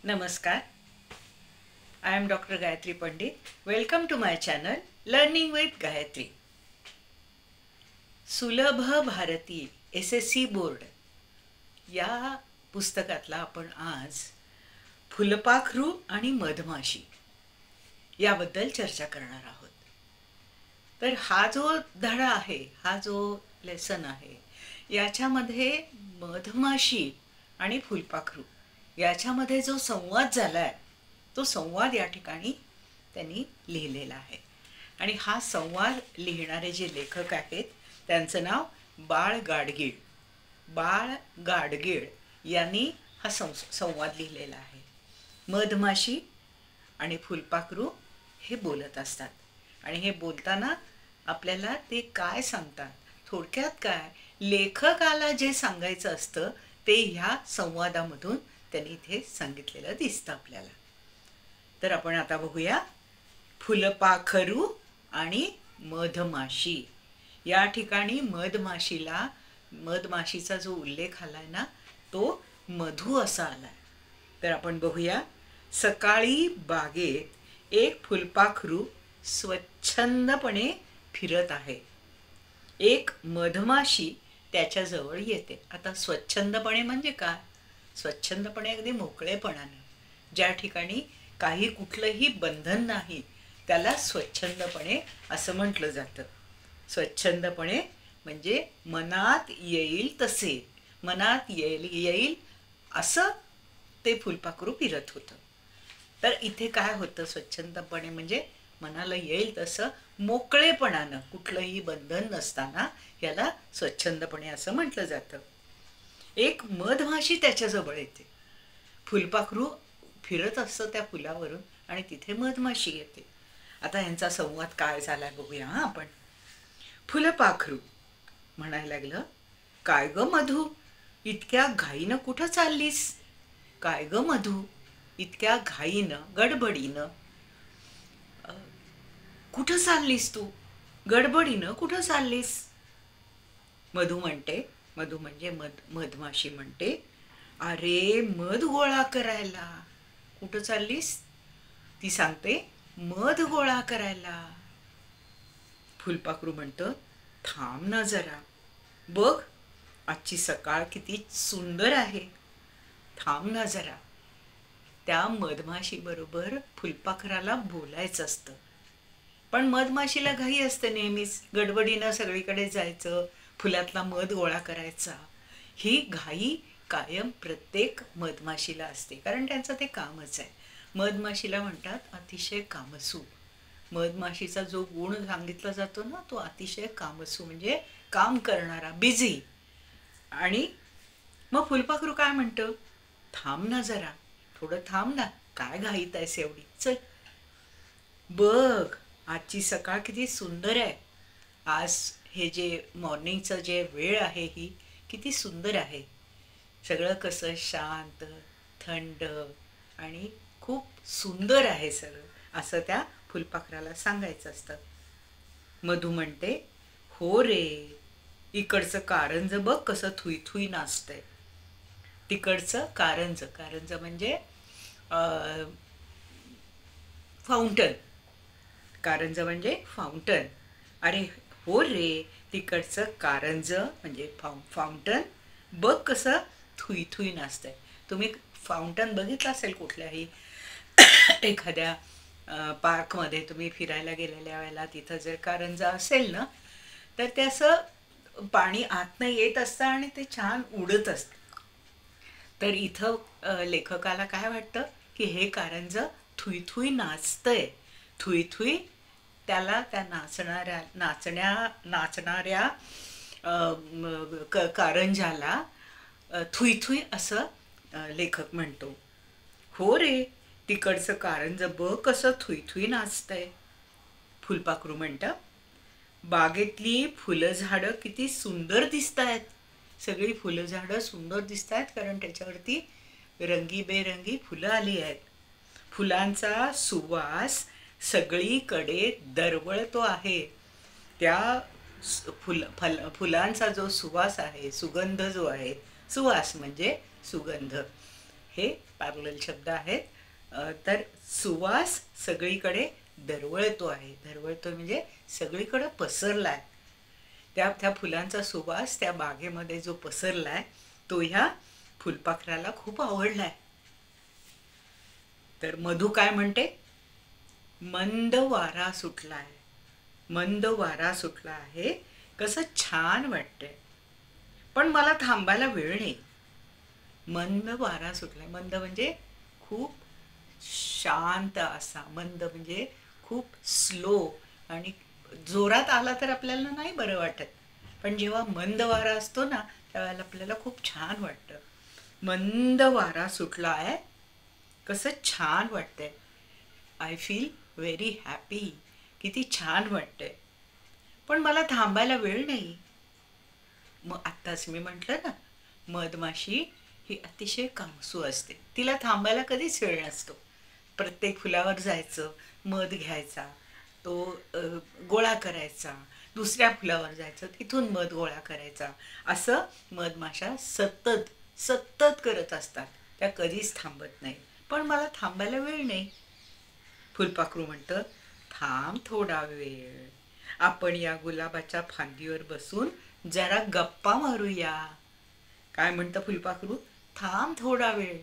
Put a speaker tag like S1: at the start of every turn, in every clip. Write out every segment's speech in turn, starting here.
S1: Namaskar. I am Dr. Gayatri Pandit. Welcome to my channel Learning with Gayatri. सुलभ Bharti SSC board या पुस्तकातला आपण आज फुलपाखरू आणि मधमाशी याबद्दल चर्चा करणार आहोत. तर हा जो धडा आहे, हा जो लेसन आहे, याच्यामध्ये मधमाशी आणि फुलपाखरू याच्यामध्ये जो संवाद झालाय तो संवाद या ठिकाणी त्यांनी लिहिलेला आहे. आणि हा संवाद लिहिणारे जे लेखक आहेत त्यांचं नाव बाळ गाडगीळ. बाळ गाडगीळ यांनी हा संवाद लिहिलेला आहे. मधमाशी आणि फुलपाखरू हे बोलत असतात आणि हे बोलताना आपल्याला ते काय सांगतात, थोडक्यात काय लेखकाला जे सांगायचं असतं ते ह्या संवादामधून त्यांनी इथे सांगितलेलं दिसतं आपल्याला. तर आपण आता बघूया फुलपाखरू आणि मधमाशी. या ठिकाणी मधमाशीचा जो उल्लेख आलाय ना तो मधू असा आलाय. तर आपण बघूया. सकाळी बागेत एक फुलपाखरू स्वच्छंदपणे फिरत आहे. एक मधमाशी त्याच्याजवळ येते. आता स्वच्छंदपणे म्हणजे काय? स्वच्छंदपणे अगदी मोकळेपणाने, ज्या ठिकाणी काही कुठलंही बंधन नाही त्याला स्वच्छंदपणे असं म्हटलं जातं. स्वच्छंदपणे म्हणजे मनात येईल तसे, मनात येईल असं ते फुलपाखरू फिरत होतं. तर इथे काय होतं? स्वच्छंदपणे म्हणजे मनाला येईल तसं मोकळेपणानं, कुठलंही बंधन नसताना याला स्वच्छंदपणे असं म्हटलं जातं. एक मधमाशी त्याच्याजवळ येते. फुलपाखरू फिरत असतं त्या फुलावरून आणि तिथे मधमाशी येते. आता यांचा संवाद काय झालाय बघूया आपण. फुलपाखरू म्हणायला लागलं, काय ग मधू, इतक्या घाईनं कुठं चाललीस? काय ग मधू, इतक्या घाईनं गडबडीनं कुठं चाललीस तू? गडबडीनं कुठं चाललीस? मधू म्हणजे मधमाशी म्हणते, अरे मध गोळा करायला. कुठं चाललीस? ती सांगते, मध गोळा करायला. फुलपाखरू म्हणतं, थांब ना जरा, बघ आजची सकाळ किती सुंदर आहे, थांब ना जरा. त्या मधमाशी बरोबर फुलपाखराला बोलायचं असतं, पण मधमाशीला घाई असते नेहमीच, गडबडीनं सगळीकडे जायचं, फुलातला मध गोळा करायचा. ही घाई कायम प्रत्येक मधमाशीला असते, कारण त्यांचं ते कामच आहे. मधमाशीला म्हणतात अतिशय कामसू. मधमाशीचा जो गुण सांगितला जातो ना तो अतिशय कामसू म्हणजे काम करणारा, बिझी. आणि मग फुलपाखरू काय म्हणतं, थांब ना जरा, थोडं थांब ना, काय घाईत आहेस एवढी, चल बघ आजची सकाळ किती सुंदर आहे. आज हे जे मॉर्निंगचं जे वेळ आहे ही किती सुंदर आहे. सगळं कसं शांत, थंड आणि खूप सुंदर आहे सगळं, असं त्या फुलपाखराला सांगायचं असतं. मधू म्हणते, हो रे, इकडचं कारंज बघ कसं थुई थुई नाचतंय. तिकडचं कारंज म्हणजे फाउंटन. कारंज म्हणजे फाउंटन. अरे हो रे, तिकडचं कारंज म्हणजे फाउंटन बघ कसं थुई थुई नाचतंय. तुम्ही फाउंटन बघितलं असेल कुठल्याही एखाद्या पार्कमध्ये तुम्ही फिरायला गेलेल्या वेळेला, तिथं जर कारंजा असेल ना तर ते असं पाणी आतनं येत असतं आणि ते छान उडत असतं. तर इथं लेखकाला काय वाटतं की हे Karanj Thuy Thuy नाचतंय. Thuy Thuy त्याला त्या नाचणाऱ्या कारंजाला थुई थुई असं लेखक म्हणतो. हो रे, तिकडचं कारंज बघ कसं थुई थुई नाचतंय. फुलपाखरू म्हणतं, बागेतली फुलं झाडं किती सुंदर दिसत आहेत. सगळी फुलं झाडं सुंदर दिसत आहेत कारण त्याच्यावरती रंगीबेरंगी फुलं आली आहेत. फुलांचा सुवास सगळीकडे दरवळतो आहे. त्या फुलांचा जो सुवास आहे, सुगंध जो आहे, सुवास म्हणजे सुगंध, हे पॅरलल शब्द आहेत. तर सुवास सगळीकडे दरवळतो आहे. दरवळतो म्हणजे सगळीकडे पसरला आहे. त्या फुलांचा सुवास त्या बागेमध्ये जो पसरला आहे तो ह्या फुलपाखराला खूप आवडला आहे. तर मधू काय म्हणते? मंद वारा सुटला आहे. मंद वारा सुटला आहे, कसं छान वाटतंय, पण मला थांबायला वेळ नाही. मंद वारा सुटलाय. मंद म्हणजे खूप शांत असा. मंद म्हणजे खूप स्लो. आणि जोरात आला तर आपल्याला नाही बरं वाटत, पण जेव्हा मंद वारा असतो ना त्यावेळेला आपल्याला खूप छान वाटतं. मंद वारा सुटला आहे, कसं छान वाटतंय. I feel very happy. किती छान वाटतंय, पण मला थांबायला वेळ नाही. मग आत्ताच मी म्हटलं ना, मधमाशी ही अतिशय कामसू असते. तिला थांबायला कधीच वेळ नसतो. प्रत्येक फुलावर जायचं, मध घ्यायचा, तो गोळा करायचा, दुसऱ्या फुलावर जायचं, तिथून मध गोळा करायचा. असं मधमाशा सतत सतत करत असतात. त्या कधीच थांबत नाही. पण मला थांबायला वेळ नाही. फुलपाखरू म्हणतं, थांब थोडा वेळ. आपण या गुलाबाच्या फांदीवर बसून जरा गप्पा मारूया. काय म्हणतं फुलपाखरू? थांब थोडा वेळ.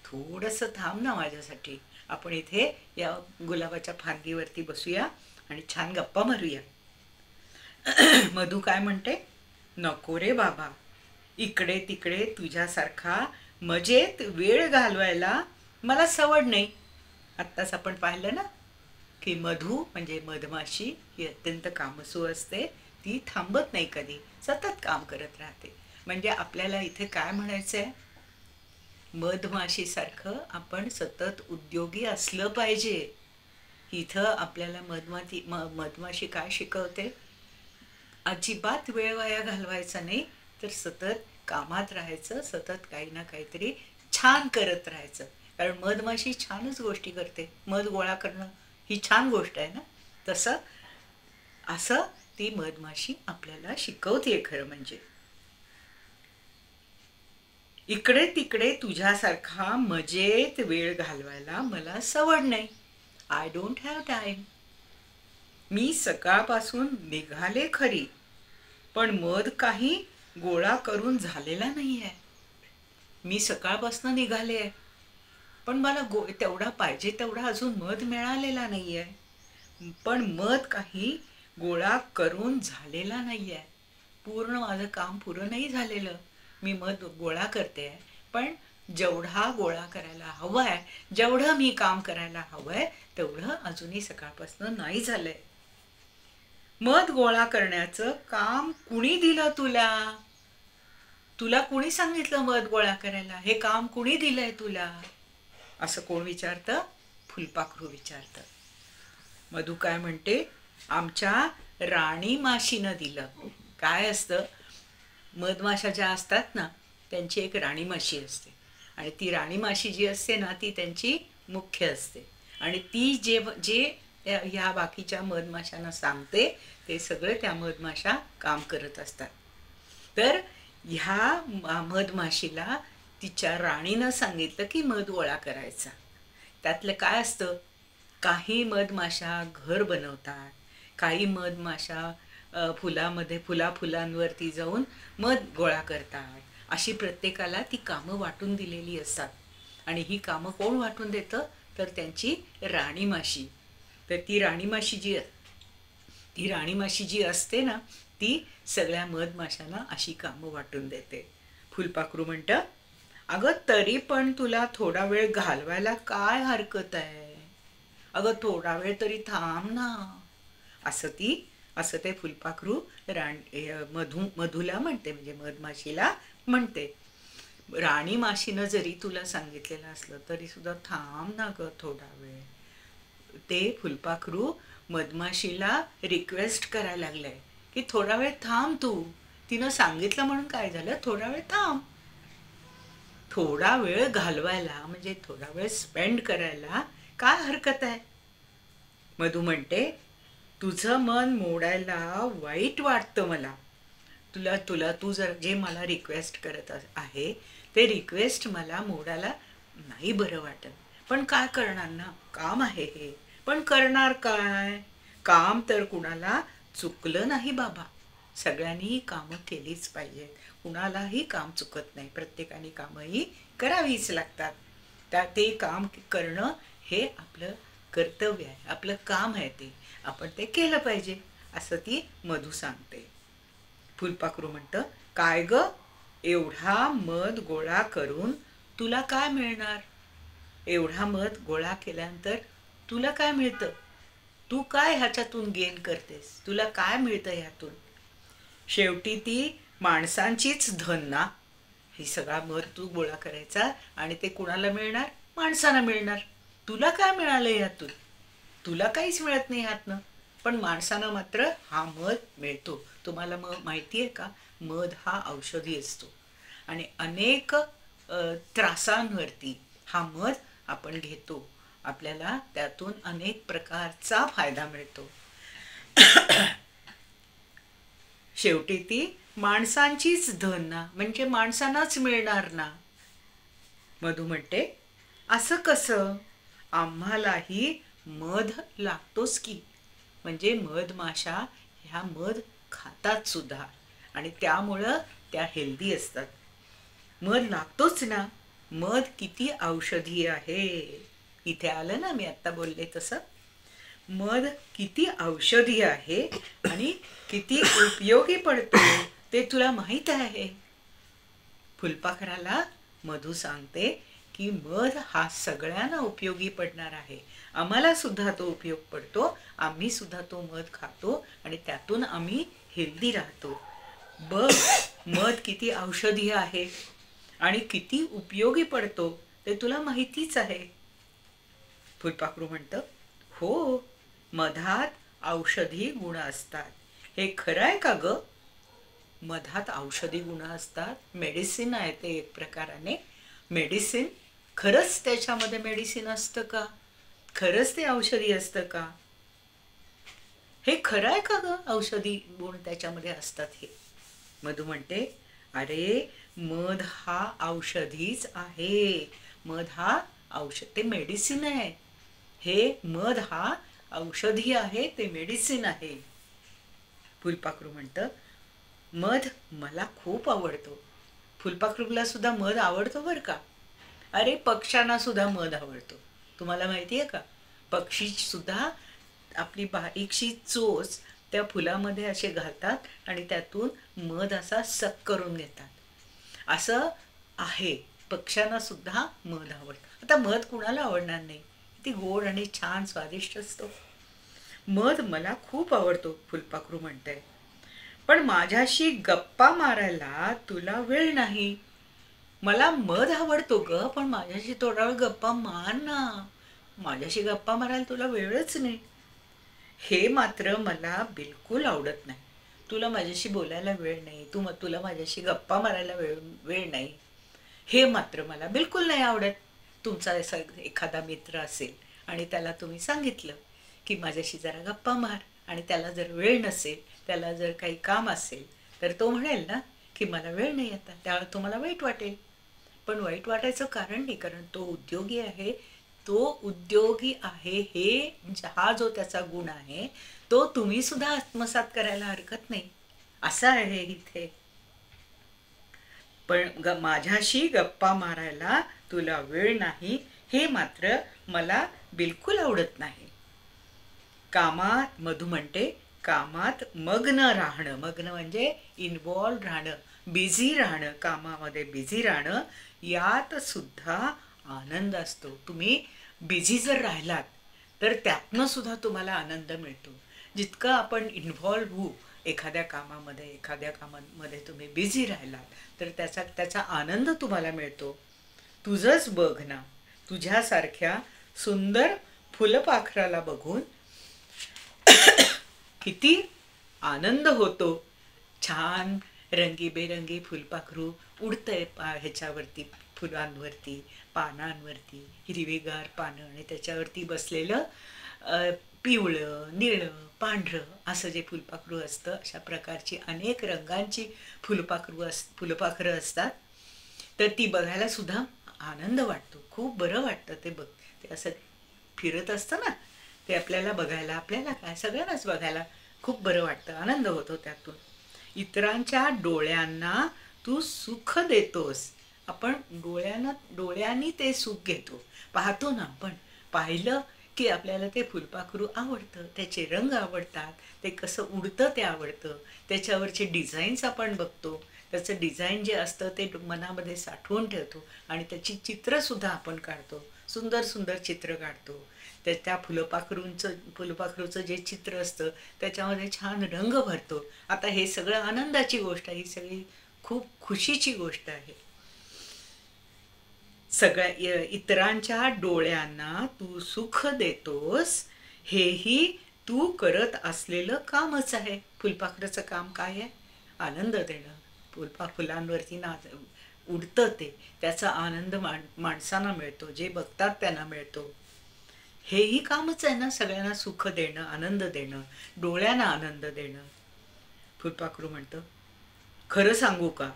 S1: थोडंसं थांब ना माझ्यासाठी. आपण इथे या गुलाबाच्या फांदीवरती बसूया आणि छान गप्पा मारूया. मधू काय म्हणते? नको रे बाबा, इकडे तिकडे तुझ्यासारखा मजेत वेळ घालवायला मला सवड नाही. आत्ताच आपण पाहिलं ना की मधू म्हणजे मधमाशी ही अत्यंत कामसू असते. ती थांबत नाही, कधी सतत काम करत राहते. म्हणजे आपल्याला इथे काय म्हणायचं आहे? मधमाशीसारखं आपण सतत उद्योगी असलं पाहिजे. इथं आपल्याला मधमाशी काय शिकवते? अजिबात वेळ वाया घालवायचा नाही, तर सतत कामात राहायचं, सतत काही ना काहीतरी छान करत राहायचं. कारण मधमाशी छानच गोष्टी करते. मध गोळा करणं ही छान गोष्ट आहे ना. तसं असं ती मधमाशी आपल्याला शिकवते. खरं म्हणजे इकडे तिकडे तुझ्यासारखा मजेत वेळ घालवायला मला सवड नाही. I don't have time. मी सकाळपासून निघाले खरी, पण मध काही गोळा करून झालेला नाही आहे. मी सकाळपासून निघाले आहे, पण मला तेवढा पाहिजे तेवढा अजून मध मिळालेला नाही आहे. पण मध काही गोळा करून झालेला नाही आहे. पूर्ण माझं काम पुरं नाही झालेलं. मी मध गोळा करते आहे, पण जेवढा गोळा करायला हवं आहे, जेवढं मी काम करायला हवं आहे तेवढं अजूनही सकाळपासून नाही झालंय. मध गोळा करण्याचं काम कुणी दिलं तुला? तुला कुणी सांगितलं मध गोळा करायला? हे काम कुणी दिलंय तुला? असं कोण विचारतं? फुलपाखरू विचारतं. मधू काय म्हणते? आमच्या राणी माशीनं दिलं. काय असतं? मधमाशा ज्या असतात ना त्यांची एक राणी माशी असते, आणि ती राणी माशी जी असते ना ती त्यांची मुख्य असते. आणि ती जे ह्या बाकीच्या मधमाशांना सांगते ते सगळे त्या मधमाशा काम करत असतात. तर ह्या मधमाशीला तिच्या राणीनं सांगितलं की मध गोळा करायचा. त्यातलं काय असतं? काही मधमाशा घर बनवतात, काही मधमाशा फुलामध्ये फुलांवरती जाऊन मध गोळा करतात. अशी प्रत्येकाला ती कामं वाटून दिलेली असतात. आणि ही कामं कोण वाटून देतं? तर त्यांची राणी माशी. तर ती राणी माशी जी असते ना ती सगळ्या मधमाशांना अशी कामं वाटून देते. फुलपाखरू म्हणतं, अगं तरी पण तुला थोडा वेळ घालवायला काय हरकत आहे? अगं थोडा वेळ तरी थांब ना. असं ते फुलपाखरू मधूला म्हणते, म्हणजे मधमाशीला म्हणते. राणी माशीनं जरी तुला सांगितलेलं असलं तरी सुद्धा थांब ना ग थोडा वेळ. ते फुलपाखरू मधमाशीला रिक्वेस्ट करायला लागलंय की थोडा वेळ थांब तू. तिनं सांगितलं म्हणून काय झालं? थोडा वेळ थांब. थोडा वेळ घालवायला म्हणजे थोडा वेळ स्पेंड करायला काय हरकत आहे? मधू म्हणते, तुझं मन मोडायला वाईट वाटतं मला. तू जर जे मला रिक्वेस्ट करत आहे ते रिक्वेस्ट मला मोडायला नाही बरं वाटत. पण काय करणार ना, काम आहे हे. पण करणार काय? काम तर कुणाला चुकलं नाही बाबा. सगळ्यांनी कामं केलीच पाहिजेत. कुणालाही काम चुकत नाही. प्रत्येकाने कामंही करावीच लागतात. ते काम करणं हे आपलं कर्तव्य आहे, आपलं काम आहे ते. आपण ते केलं पाहिजे असं ती मधू सांगते. फुलपाखरू म्हणतं, काय ग, एवढा मध गोळा करून तुला काय मिळणार? एवढा मध गोळा केल्यानंतर तुला काय मिळतं? तू काय ह्याच्यातून गेन करतेस? तुला काय मिळतं ह्यातून? शेवटी ती माणसांचीच धन ना. ही सगळा मध तू गोळा करायचा आणि ते कुणाला मिळणार? माणसांना मिळणार. तुला काय मिळालं ह्यातून? तुला काहीच मिळत नाही ह्यातनं. पण माणसांना मात्र हा मध मिळतो. तुम्हाला माहिती आहे का, मध हा औषधी असतो आणि अनेक त्रासांवरती हा मध आपण घेतो. आपल्याला त्यातून अनेक प्रकारचा फायदा मिळतो. शेवटी ती माणसांचीच धन ना, म्हणजे माणसांनाच मिळणार ना. मधू म्हणते, असं कसं? आम्हालाही मध लागतोच की. म्हणजे मधमाशा ह्या मध खातात सुद्धा आणि त्यामुळं त्या हेल्दी असतात. मध लागतोच ना. मध किती औषधी आहे. इथे आलं ना, मी आत्ता बोलले तसं. मध किती औषधी आहे आणि किती उपयोगी पडतो ते तुला माहीत आहे. फुलपाखराला मधू सांगते की मध हा सगळ्यांना उपयोगी पडणार आहे. आम्हाला सुद्धा तो उपयोग पडतो. आम्ही सुद्धा तो मध खातो आणि त्यातून आम्ही हेल्दी राहतो. बघ, मध किती औषधी आहे आणि किती उपयोगी पडतो ते तुला माहितीच आहे. फुलपाखरू म्हणतं, हो, मधात औषधी गुण असतात. हे खरं आहे का ग? मधात औषधी गुण असतात. मेडिसिन आहे ते एक प्रकाराने. मेडिसिन, खरंच त्याच्यामध्ये मेडिसिन असतं का? खरंच ते औषधी असतं का? हे खरं आहे का ग, औषधी गुण त्याच्यामध्ये असतात हे? मधू म्हणते, अरे मध हा औषधीच आहे. मध हा औषध, ते मेडिसिन आहे. हे मध हा औषधी आहे, ते मेडिसिन आहे. फुलपाखरू म्हणतं, मध मला खूप आवडतो. फुलपाखरूला सुद्धा मध आवडतो बरं का. अरे पक्ष्यांना सुद्धा मध आवडतो. तुम्हाला माहिती आहे का? पक्षी सुद्धा आपली बारीकशी चोच त्या फुलामध्ये असे घालतात आणि त्यातून मध असा सक करून घेतात. असं आहे. पक्ष्यांना सुद्धा मध आवडतं. आता मध कुणाला आवडणार नाही? किती गोड आणि छान स्वादिष्ट असतो. मध मला खूप आवडतो, फुलपाखरू म्हणते. पण माझ्याशी गप्पा मारायला तुला वेळ नाही. मला मध आवडतो ग, पण माझ्याशी थोडा वेळ गप्पा मार ना. माझ्याशी गप्पा मारायला तुला वेळच नाही. हे मात्र मला बिलकुल आवडत नाही. तुला माझ्याशी बोलायला वेळ नाही, तुला माझ्याशी गप्पा मारायला वेळ नाही, हे मात्र मला बिलकुल नाही आवडत. तुमचा असा एखादा मित्र असेल आणि त्याला तुम्ही सांगितलं की माझ्याशी जरा गप्पा मार आणि त्याला जर वेळ नसेल, त्याला जर काही काम असेल, तर तो म्हणेल ना की मला वेळ नाही आता. त्यावेळेला तुम्हाला वाईट वाटेल. पण वाईट वाटायचं कारण नाही, कारण तो उद्योगी आहे. तो उद्योगी आहे हे हा जो त्याचा गुण आहे तो तुम्ही सुद्धा आत्मसात करायला हरकत नाही. असं आहे इथे. पण माझ्याशी गप्पा मारायला तुला वेळ नाही, हे मात्र मला बिलकुल आवडत नाही. कामात, मधू म्हणते, कामात मग्न राहणं, मग्न म्हणजे इन्वॉल्व राहणं, बिझी राहणं, कामामध्ये बिझी राहणं, यात सुद्धा आनंद असतो. तुम्ही बिझी जर राहिलात तर त्यातनं सुद्धा तुम्हाला आनंद मिळतो. जितकं आपण इन्व्हॉल्व होऊ एखाद्या कामामध्ये तुम्ही बिझी राहिलात तर त्याचा आनंद तुम्हाला मिळतो. तुझंच बघ ना, तुझ्यासारख्या सुंदर फुलपाखराला बघून किती आनंद होतो. छान रंगीबेरंगी फुलपाखरू उडतंय ह्याच्यावरती, फुलांवरती, पानांवरती, हिरवीगार पानं आणि त्याच्यावरती बसलेलं पिवळं, निळं, पांढरं असं जे फुलपाखरू असतं, अशा प्रकारची अनेक रंगांची फुलपाखरं असतात. तर ती बघायला सुद्धा आनंद वाटतो, खूप बरं वाटतं ते बघ. ते असं फिरत असतं ना, ते आपल्याला बघायला, आपल्याला काय सगळ्यांनाच बघायला खूप बरं वाटतं, आनंद होतो त्यातून. इतरांच्या डोळ्यांना तू सुख देतोस. आपण डोळ्यांनी ते सुख घेतो, पाहतो ना आपण. पाहिलं की आपल्याला ते फुलपाखरू आवडतं, त्याचे रंग आवडतात, ते कसं उडतं ते आवडतं, त्याच्यावरचे डिझाईन्स आपण बघतो, त्याचं डिझाईन जे असतं ते मनामध्ये साठवून ठेवतो आणि त्याची चित्रंसुद्धा आपण काढतो, सुंदर सुंदर चित्र काढतो. त्या फुलपाखरूचं जे चित्र असतं त्याच्यामध्ये छान रंग भरतो. आता हे सगळं आनंदाची गोष्ट आहे, ही सगळी खूप खुशीची गोष्ट आहे. इतरांच्या डोळ्यांना तू सुख देतोस, हेही तू करत असलेलं कामच आहे. फुलपाखराचं काम काय आहे? आनंद देणं. फुलांवरती उडतं ते, त्याचा आनंद माणसांना मिळतो, जे बघतात त्यांना मिळतो. हेही कामच आहे ना, सगळ्यांना सुख देणं, आनंद देणं, डोळ्यांना आनंद देणं. फुलपाखरू म्हणतं, खरं सांगू का,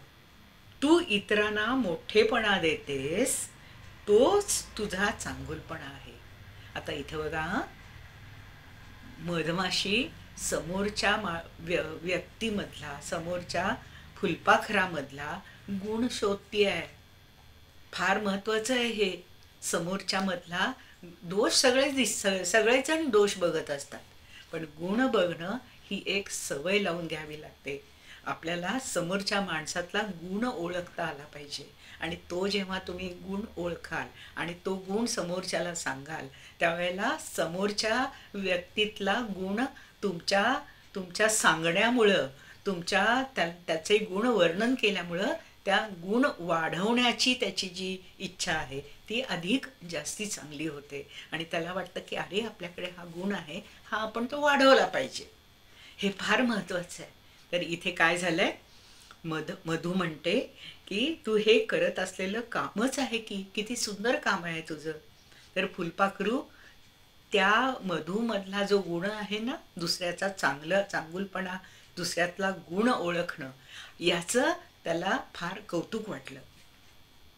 S1: तू इतरांना मोठेपणा देतेस, तोच तुझा चांगुलपणा आहे. आता इथं बघा, मधमाशी समोरच्या व्यक्तीमधला, समोरच्या फुलपाखरामधला गुण शोधती आहे. फार महत्वाचं आहे हे. समोरच्या मधला दोष सगळेच जण दोष बघत असतात, पण गुण बघणं ही एक सवय लावून घ्यावी लागते. आपल्याला समोरच्या माणसातला गुण ओळखता आला पाहिजे, आणि तो जेव्हा तुम्ही गुण ओळखाल आणि तो गुण समोरच्याला सांगाल, त्यावेळेला समोरच्या व्यक्तीतला गुण तुमच्या सांगण्यामुळं, त्याचे गुण वर्णन केल्यामुळं त्या गुण वाढवण्याची त्याची जी इच्छा आहे ती अधिक जास्ती चांगली होते, आणि त्याला वाटतं की अरे आपल्याकडे हा गुण आहे, हा आपण तो वाढवला पाहिजे. हे फार महत्वाचं आहे. तर इथे काय झालंय, मधू म्हणते की तू हे करत असलेलं कामच आहे की, किती सुंदर काम आहे तुझं. तर फुलपाखरू त्या मधूमधला जो गुण आहे ना, दुसऱ्याचा चांगुलपणा, दुसऱ्यातला गुण ओळखणं, याचं त्याला फार कौतुक वाटलं.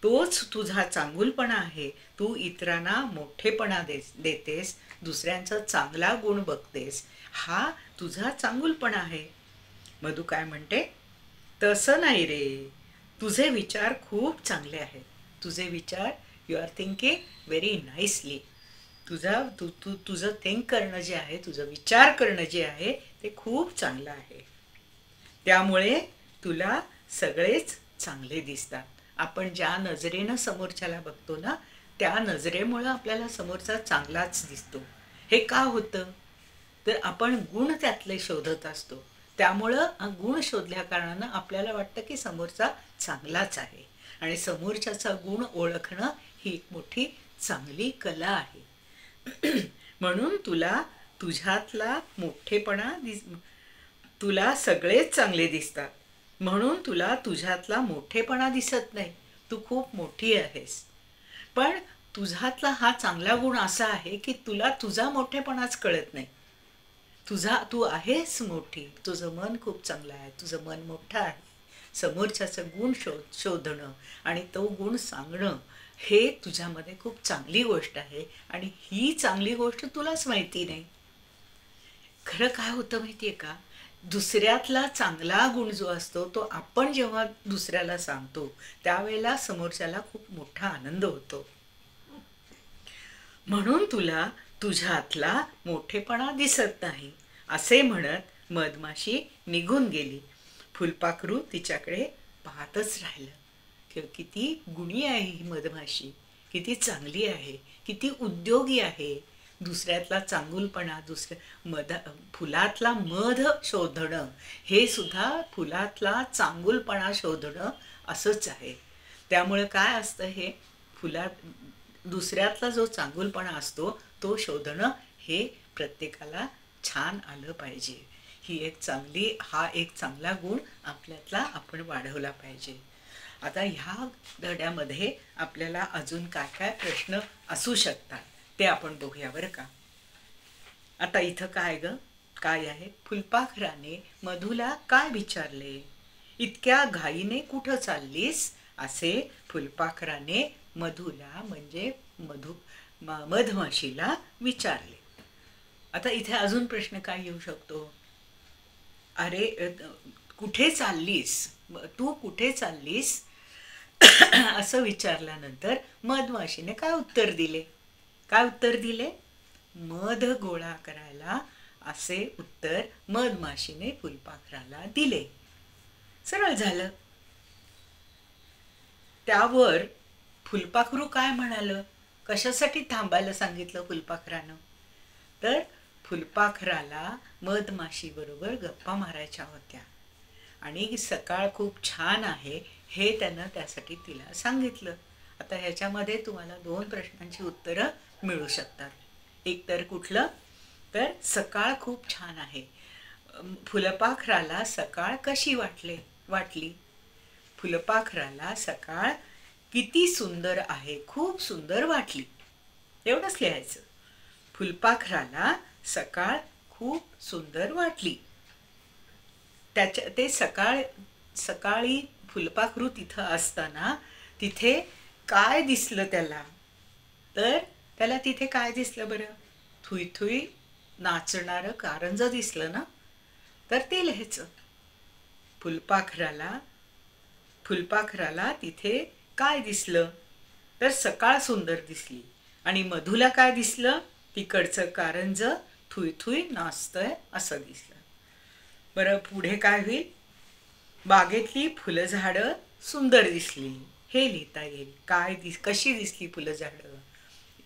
S1: तोच तुझा चांगुलपणा आहे. तू इतरांना मोठेपणा देतेस, दुसऱ्यांचा चांगला गुण बघतेस, हा तुझा चांगुलपणा आहे. मधू काय म्हणते, तसं नाही रे, तुझे विचार खूप चांगले आहेत. तुझे विचार, you are thinking very nicely. तुझं थिंक करणं जे आहे, तुझं विचार करणं जे आहे ते खूप चांगलं आहे. त्यामुळे तुला सगळेच चांगले दिसतात. आपण ज्या नजरेनं समोरच्याला बघतो ना, त्या नजरेमुळं आपल्याला समोरचा चांगलाच दिसतो. हे का होतं, तर आपण गुण त्यातले शोधत असतो. त्यामुळं गुण शोधल्या कारणानं आपल्याला वाटतं की समोरचा चांगलाच आहे, आणि समोरच्याचा गुण ओळखणं ही एक मोठी चांगली कला आहे. म्हणून तुला तुझ्यातला मोठेपणा तुला सगळेच चांगले दिसतात, म्हणून तुला तुझ्यातला मोठेपणा दिसत नाही. तू खूप मोठी आहेस, पण तुझ्यातला हा चांगला गुण असा आहे की तुला तुझा मोठेपणाच कळत नाही. तू आहेस मोठी, तुझं मन खूप चांगलं आहे, तुझं मन मोठं आहे. समोरच्याचं गुण शोधणं आणि तो गुण सांगणं, हे तुझ्यामध्ये खूप चांगली गोष्ट आहे, आणि ही चांगली गोष्ट तुलाच माहिती नाही. खरं काय होतं माहितीये का, दुसऱ्यातला चांगला गुण जो असतो तो आपण जेव्हा दुसऱ्याला सांगतो, त्यावेळेला समोरच्याला खूप मोठा आनंद होतो. म्हणून तुला तुझ्यातला मोठेपणा दिसत नाही, असे म्हणत मधमाशी निघून गेली. फुलपाखरू तिच्याकडे पाहतच राहिलं. किती गुणी आहे ही मधमाशी, किती चांगली आहे, किती उद्योगी आहे. दुसऱ्यातला चांगुलपणा, फुलातला मध शोधणं, हे सुद्धा फुलातला चांगुलपणा शोधणं असंच आहे. त्यामुळे काय असतं, हे दुसऱ्यातला जो चांगुलपणा असतो तो शोधणं हे प्रत्येकाला छान आलं पाहिजे. हा एक चांगला गुण आपल्यातला आपण वाढवला पाहिजे. आता ह्या धड्यामध्ये आपल्याला अजून काय काय प्रश्न असू शकतात ते आपण बघूया बरं का. आता इथं काय आहे, फुलपाखराने मधूला काय विचारले, इतक्या घाईने कुठं चाललीस, असे फुलपाखराने मधुला म्हणजे मधमाशीला विचारले. आता इथे अजून प्रश्न काय येऊ शकतो? अरे कुठे चाललीस, तू कुठे चाललीस असं विचारल्यानंतर मधमाशीने काय उत्तर दिले? काय उत्तर दिले? मध गोळा करायला असे उत्तर मधमाशीने फुलपाखराला दिले. सरळ झालं. त्यावर फुलपाखरू काय म्हणालं? कशासाठी थांबायला सांगितलं फुलपाखरानं? तर फुलपाखराला मधमाशी बरोबर गप्पा मारायच्या होत्या आणि सकाळ खूप छान आहे हे त्यानं त्यासाठी तिला सांगितलं. आता ह्याच्यामध्ये तुम्हाला 2 प्रश्नांची उत्तरं मिळू शकतात. एक तर कुठलं? तर सकाळ खूप छान आहे. फुलपाखराला सकाळ कशी वाटली? फुलपाखराला सकाळ किती सुंदर आहे, खूप सुंदर वाटली. एवढंच लिहायचं. फुलपाखराला सकाळ खूप सुंदर वाटली. ते सकाळी फुलपाखरू तिथं असताना तिथे काय दिसलं त्याला? तर त्याला तिथे काय दिसलं बरं? थुई नाचणारं कारंजं दिसलं ना? तर ते लिहायचं. फुलपाखराला तिथे काय दिसलं? तर सकाळ सुंदर दिसली. आणि मधूला काय दिसलं? तिकडचं कारंजं थुई नाचतंय असं दिसलं. बरं पुढे काय होईल? बागेतली फुलझाडं सुंदर दिसली. हे लिहिता येईल. कशी दिसली फुलझाडं?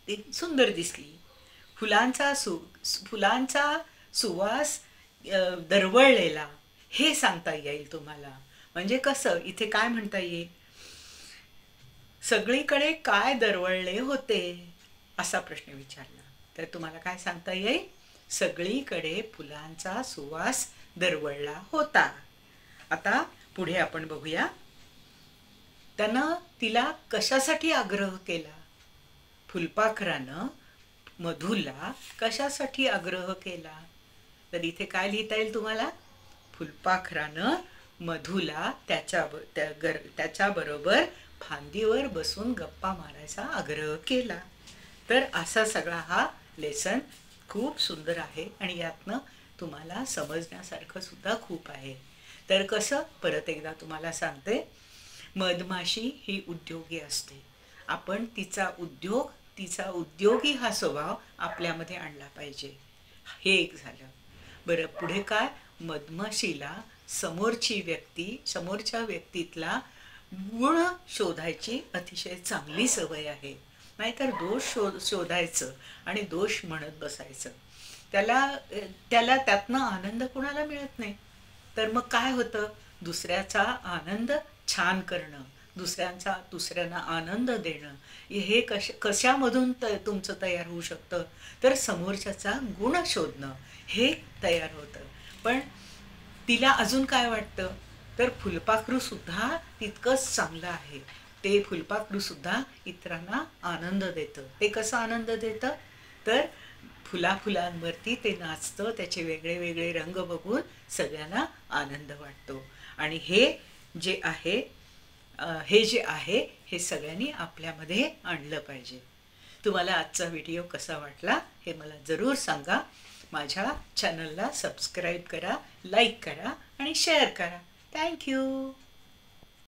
S1: ती सुंदर दिसली. फुलांचा सुवास दरवळलेला, हे सांगता येईल तुम्हाला. म्हणजे कसं? इथे काय म्हणता येईल? सगळीकडे काय दरवळले होते असा प्रश्न विचारला तर तुम्हाला काय सांगता येईल? सगळीकडे फुलांचा सुवास दरवळला होता. आता पुढे आपण बघूया. त्यानं तिला कशासाठी आग्रह केला? फुलपाखरानं मधूला कशासाठी आग्रह केला? तर इथे काय लिहिता येईल तुम्हाला? फुलपाखरानं मधूला त्याच्याबरोबर फांदीवर बसून गप्पा मारायचा आग्रह केला. तर असा सगळा हा लेसन खूप सुंदर आहे आणि यातनं तुम्हाला समजण्यासारखं सुद्धा खूप आहे. तर कसं? परत एकदा तुम्हाला सांगते. मधमाशी ही उद्योगी असते. आपण तिचा उद्योगी हा स्वभाव आपल्यामध्ये आणला पाहिजे. हे एक झालं. बरं पुढे काय? मधमाशीला समोरच्या व्यक्तीतला गुण शोधायची अतिशय चांगली सवय आहे. नाहीतर दोष शोधायचं आणि दोष म्हणत बसायचं, त्याला त्यातनं आनंद कोणाला मिळत नाही. तर मग काय होतं? दुसऱ्याचा आनंद छान करणं, दुसऱ्यांना आनंद देणं, हे कशामधून तुमचं तयार होऊ शकतं? तर समोरच्याचा गुण शोधणं हे तयार होतं. पण तिला अजून काय वाटतं? तर फुलपाखरू सुद्धा तितकंच चांगलं आहे. ते फुलपाखरू सुद्धा इतरांना आनंद देतं. ते कसं आनंद देतं? तर फुलांवरती ते नाचतं, त्याचे वेगळे वेगळे रंग बघून सगळ्यांना आनंद वाटतो. आणि हे जे आहे हे सगळ्यांनी आपल्यामध्ये आणलं पाहिजे. तुम्हाला आजचा व्हिडिओ कसा वाटला हे मला जरूर सांगा. माझ्या चॅनलला सबस्क्राईब करा, लाईक करा आणि शेअर करा. थँक्यू.